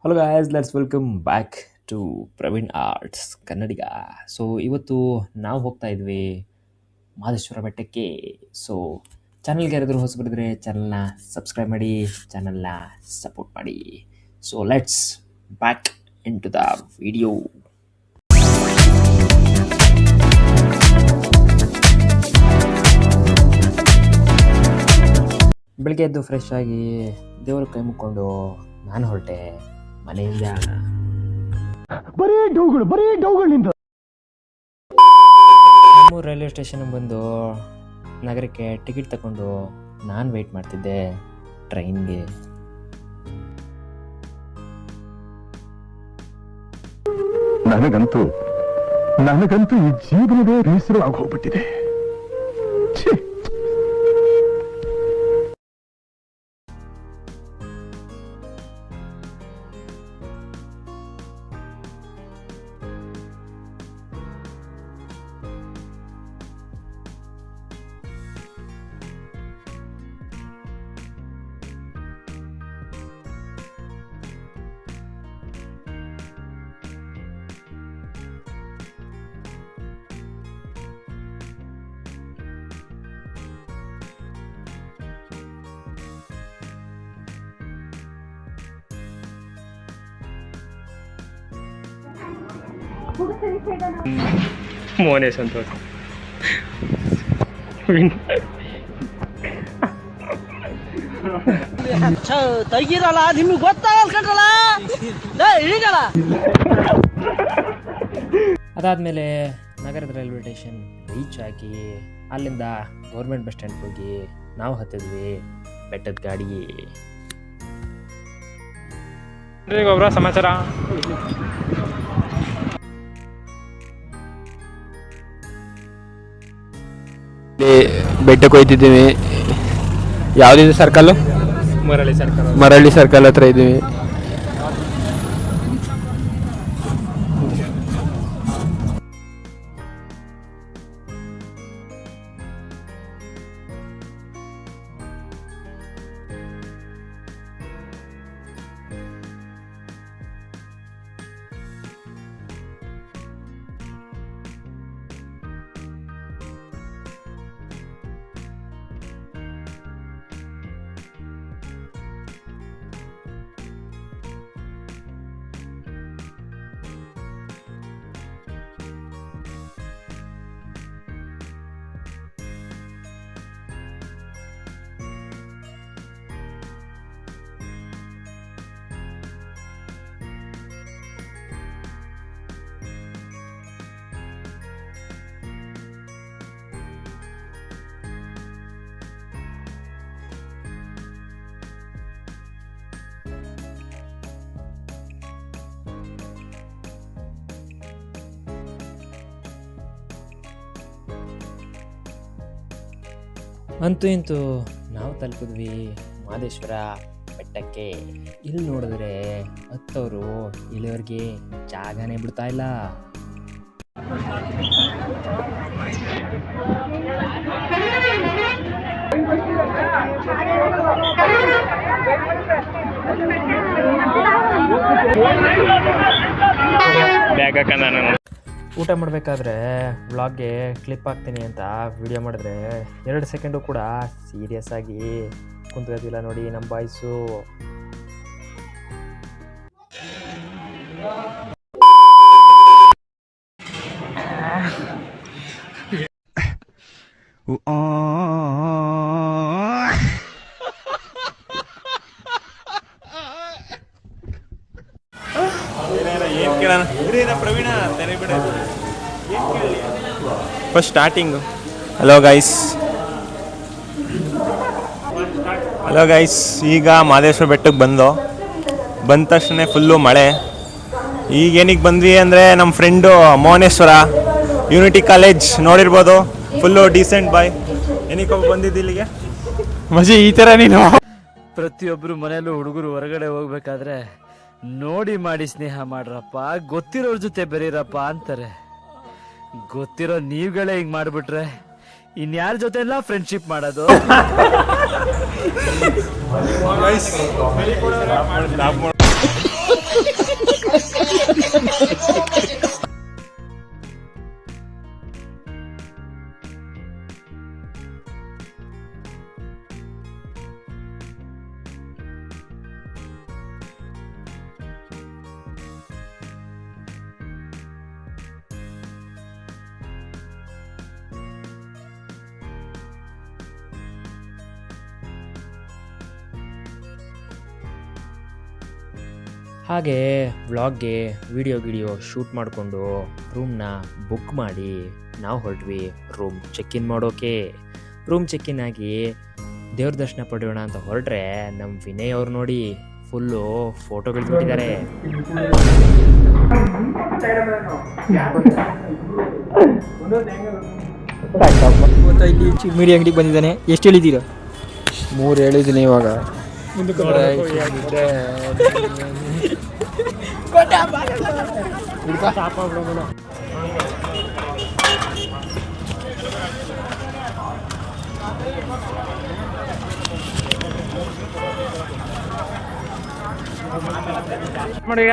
Hello guys, let's welcome back to Praveen arts Kannadiga. So ಇವತ್ತು ನಾವು ಹೋಗ್ತಾ ಇದ್ವಿ ಮಹದೇಶ್ವರ ಬೆಟ್ಟಕ್ಕೆ. ಸೊ ಚಾನಲ್ಗೆ ಯಾರಾದರೂ ಹೊಸಬರಿದ್ರೆ ಚಾನಲ್ನ ಸಬ್ಸ್ಕ್ರೈಬ್ ಮಾಡಿ, ಚಾನಲ್ನ ಸಪೋರ್ಟ್ ಮಾಡಿ. So let's back into the video. ಬೆಳಗ್ಗೆ ಎದ್ದು ಫ್ರೆಶ್ ಆಗಿ ದೇವರ ಕೈ ಮುಕ್ಕೊಂಡು ನಾನು ಹೊರಟೆ ಮನೆಯಿಂದ. ನಮ್ಮ ರೈಲ್ವೆ ಸ್ಟೇಷನ್ ಬಂದು ನಗರಕ್ಕೆ ಟಿಕೆಟ್ ತಗೊಂಡು ನಾನು ವೆಯ್ಟ್ ಮಾಡ್ತಿದ್ದೆ ಟ್ರೈನ್ಗೆ. ನನಗಂತೂ ಈ ಜೀವನವೇ ಬೇಸರ ಆಗೋಗ್ಬಿಟ್ಟಿದೆ. ಮೋನೆ ಸಂತೋಷ ತೆಗಿರಲ್ಲ, ನಿಮ್ಗೆ ಗೊತ್ತಾಗಲ್ಲ ಕಣ್ರಲ್ಲ, ಇಳಿಗಲ್ಲ. ಅದಾದಮೇಲೆ ನಗರದ ರೈಲ್ವೆ ಸ್ಟೇಷನ್ ರೀಚ್ ಆಗಿ ಅಲ್ಲಿಂದ ಗೌರ್ಮೆಂಟ್ ಬಸ್ ಸ್ಟ್ಯಾಂಡ್ಗೆ ಹೋಗಿ ನಾವು ಹತ್ತಿದ್ವಿ ಬೆಟ್ಟದ ಗಾಡಿ. ಒಬ್ಬರ ಸಮಾಚಾರ. ಬೆಟ್ಟಕ್ಕೆ ಹೋಗ್ತಿದ್ದೀವಿ. ಯಾವುದಿದೆ ಸರ್ಕಲ್ಲು? ಮರಳಿ ಸರ್ಕಲ್ ಹತ್ರ ಇದ್ದೀವಿ. ಅಂತೂ ಇಂತೂ ನಾವು ತಲುಪಿದ್ವಿ ಮಹದೇಶ್ವರ ಬೆಟ್ಟಕ್ಕೆ. ಇಲ್ಲಿ ನೋಡಿದ್ರೆ ಹತ್ತವರು ಇಳಿಯೋರಿಗೆ ಜಾಗನೇ ಬಿಡ್ತಾ ಇಲ್ಲ. ಊಟ ಮಾಡಬೇಕಾದ್ರೆ ವ್ಲಾಗ್ಗೆ ಕ್ಲಿಪ್ ಹಾಕ್ತೀನಿ ಅಂತ ವಿಡಿಯೋ ಮಾಡಿದ್ರೆ 2 ಸೆಕೆಂಡು ಕೂಡ ಸೀರಿಯಸ್ ಆಗಿ ಕುಂತ್ಕೋದಿಲ್ಲ ನೋಡಿ ನಮ್ಮ boys. First starting. Hello guys, ಈಗ ಮಹದೇಶ್ವರ ಬೆಟ್ಟಕ್ಕೆ ಬಂದ ತಕ್ಷಣ ಫುಲ್ಲು ಮಳೆ. ಈಗ ಏನಕ್ಕೆ ಬಂದ್ವಿ ಅಂದರೆ ನಮ್ಮ ಫ್ರೆಂಡು ಮೋಹನೇಶ್ವರ ಯೂನಿಟಿ ಕಾಲೇಜ್ ನೋಡಿರ್ಬೋದು, ಫುಲ್ಲು ಡೀಸೆಂಟ್ ಬಾಯ್. ಏನಕ್ಕೆ ಬಂದಿದ್ದು ಇಲ್ಲಿಗೆ ಮಜಿ ಈ ಥರ ನೀನು ಪ್ರತಿಯೊಬ್ಬರು ಮನೆಯಲ್ಲೂ ಹುಡುಗರು ಹೊರಗಡೆ ಹೋಗ್ಬೇಕಾದ್ರೆ ನೋಡಿ ಮಾಡಿ ಸ್ನೇಹ ಮಾಡ್ರಪ್ಪ, ಗೊತ್ತಿರೋರ ಜೊತೆ ಬೆರೀರಪ್ಪ ಅಂತಾರೆ. ಗೊತ್ತಿರೋ ನೀವುಗಳೇ ಹಿಂಗೆ ಮಾಡಿಬಿಟ್ರೆ ಇನ್ಯಾರ ಜೊತೆ ಎಲ್ಲ ಫ್ರೆಂಡ್ಶಿಪ್ ಮಾಡೋದು? ಹಾಗೆ ವ್ಲಾಗ್ಗೆ ವಿಡಿಯೋ ಶೂಟ್ ಮಾಡಿಕೊಂಡು ರೂಮ್ನ ಬುಕ್ ಮಾಡಿ ನಾವು ಹೊರಟ್ವಿ ರೂಮ್ ಚೆಕ್ ಇನ್ ಮಾಡೋಕೆ. ರೂಮ್ ಚೆಕ್ ಇನ್ ಆಗಿ ದೇವ್ರ ದರ್ಶನ ಪಡೆಯೋಣ ಅಂತ ಹೊರಟ್ರೆ ನಮ್ಮ ವಿನಯ್ ಅವ್ರು ನೋಡಿ ಫುಲ್ಲು ಫೋಟೋಗಳು ಬಿಟ್ಟಿದ್ದಾರೆ. ಇಲ್ಲಿ ಚಿಮ್ಮಿಡಿ ಅಂಗಡಿಗೆ ಬಂದಿದ್ದಾನೆ. ಎಷ್ಟು ಹೇಳಿದ್ದೀರಾ? 3 ಹೇಳಿದ್ದೀನಿ. ಇವಾಗ ಮಾಡಿ ಇಲ್ಲ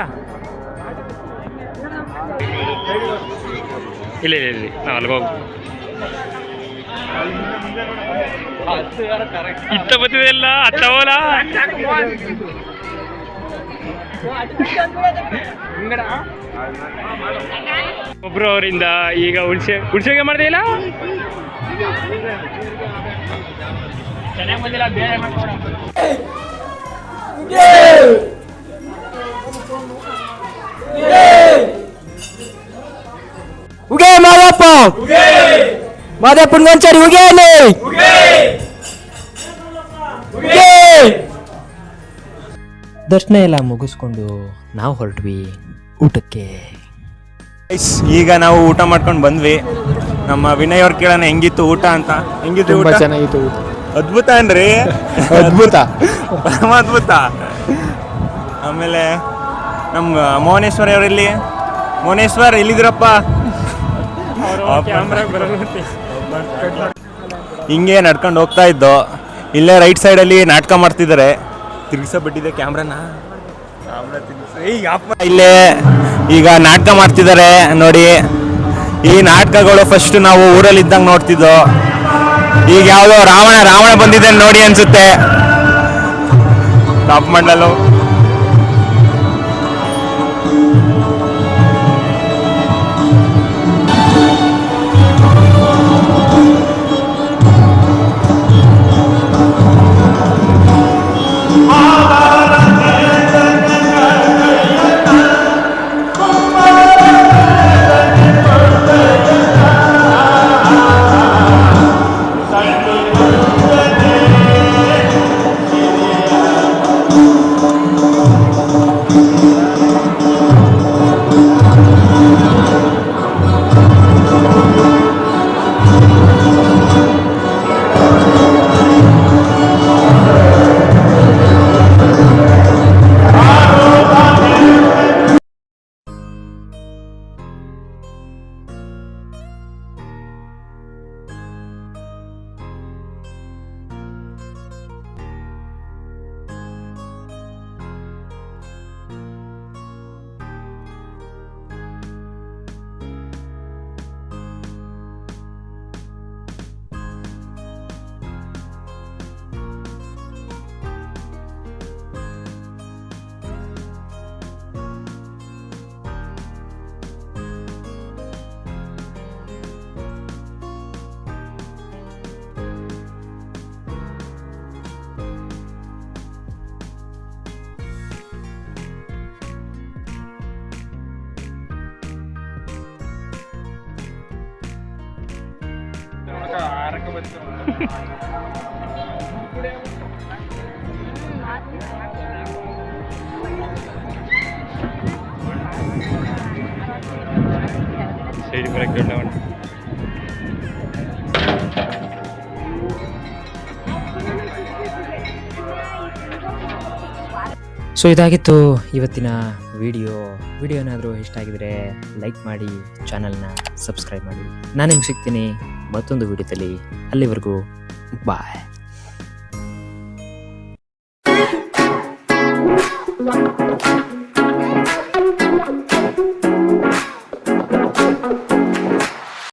ನಾವು ಅಲ್ಲಿಗೆ ಹೋಗಿ ಇತ್ತ ಬತ್ತಿದೆಲ್ಲ ಅತ್ತವಲ್ಲ ಒಬ್ರು ಅವರಿಂದ ಈಗ ಹುಣ್ಸೆಗೆ ಮಾಡ್ದೆ ಇಲ್ಲ ಚೆನ್ನಾಗಿ ಬಂದಿಲ್ಲ ಬೇರೆ ಮಾಡ್ಕೊಡ. ಉಗೇ ಮಾದಪ್ಪ ಮಾದಪ್ಪನ ಗೊಂಚಾರಿ ಉಗೇನೆ ದರ್ಶನ ಎಲ್ಲ ಮುಗಿಸ್ಕೊಂಡು ನಾವು ಹೊರಟ್ವಿ ಊಟಕ್ಕೆ. ಈಗ ನಾವು ಊಟ ಮಾಡ್ಕೊಂಡು ಬಂದ್ವಿ. ನಮ್ಮ ವಿನಯ್ ಅವ್ರು ಕೇಳೋಣ ಹೆಂಗಿತ್ತು ಊಟ ಅಂತ. ಹೆಂಗಿತ್ತು ಊಟ? ಚೆನ್ನಾಗಿತ್ತು ಊಟ. ಅದ್ಭುತ ಅನ್ರಿ, ಅದ್ಭುತ ಪರಮ ಅದ್ಭುತ. ಆಮೇಲೆ ನಮ್ಮ ಮೋಹನೇಶ್ವರ್ ಅವರಲ್ಲಿ ಮೋಹನೇಶ್ವರ್ ಎಲ್ಲಿದ್ದೀರಪ್ಪ? ಹಿಂಗೆ ನಡ್ಕೊಂಡು ಹೋಗ್ತಾ ಇದ್ದೋ. ಇಲ್ಲೇ ರೈಟ್ ಸೈಡಲ್ಲಿ ನಾಟಕ ಮಾಡ್ತಿದ್ದಾರೆ. ತಿರ್ಗಿಸಬಿಟ್ಟಿದೆ ಕ್ಯಾಮ್ರಾನ. ಇಲ್ಲೇ ಈಗ ನಾಟಕ ಮಾಡ್ತಿದ್ದಾರೆ ನೋಡಿ. ಈ ನಾಟಕಗಳು ಫಸ್ಟ್ ನಾವು ಊರಲ್ಲಿ ಇದ್ದಂಗೆ ನೋಡ್ತಿದ್ದೋ. ಈಗ ಯಾವುದೋ ರಾವಣ ಬಂದಿದೆ ನೋಡಿ ಅನ್ಸುತ್ತೆ ಟಾಪ್ ಮಾಡಲು. ಸೊ ಇದಾಗಿತ್ತು ಇವತ್ತಿನ ವಿಡಿಯೋ ಏನಾದರೂ ಇಷ್ಟ ಆಗಿದ್ರೆ ಲೈಕ್ ಮಾಡಿ, ಚಾನಲ್ನ ಸಬ್ಸ್ಕ್ರೈಬ್ ಮಾಡಿ. ನಾನು ನಿಮ್ಗೆ ಸಿಗ್ತೀನಿ ಮತ್ತೊಂದು ವಿಡಿಯೋದಲ್ಲಿ. ಅಲ್ಲಿವರೆಗೂ ಬಾಯ್. ಆ